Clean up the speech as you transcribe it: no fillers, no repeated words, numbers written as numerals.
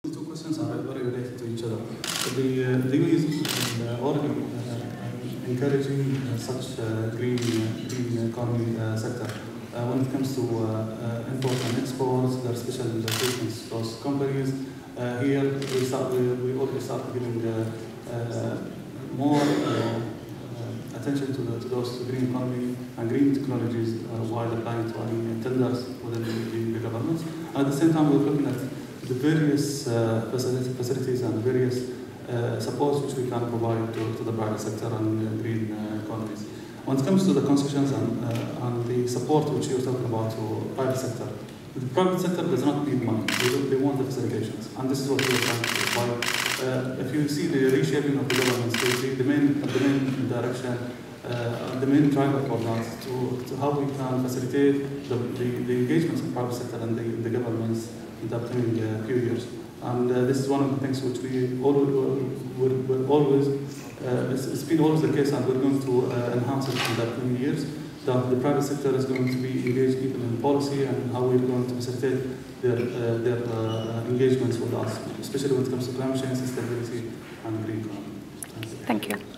The two questions are very related to each other. The EU is already encouraging such green economy sector. When it comes to import and exports, there are special treatments for those companies. Here we already start giving more attention to those green economy and green technologies while applying to any tenders within the governments. At the same time, we're looking at the various facilities and various supports which we can provide to the private sector and green economies. When it comes to the concessions and the support which you're talking about to private sector, the private sector does not need money. They want the facilitations, and this is what we're trying to provide. If you see the reshaping of the government strategy, the main direction, the main driver for that to how we can facilitate the engagements of private sector and the governments in the upcoming few years. And this is one of the things which we always it's been always the case, and we're going to enhance it in the upcoming years. That the private sector is going to be engaged even in policy and how we're going to facilitate their engagements with us, especially when it comes to climate change, sustainability, and green economy. Thank you.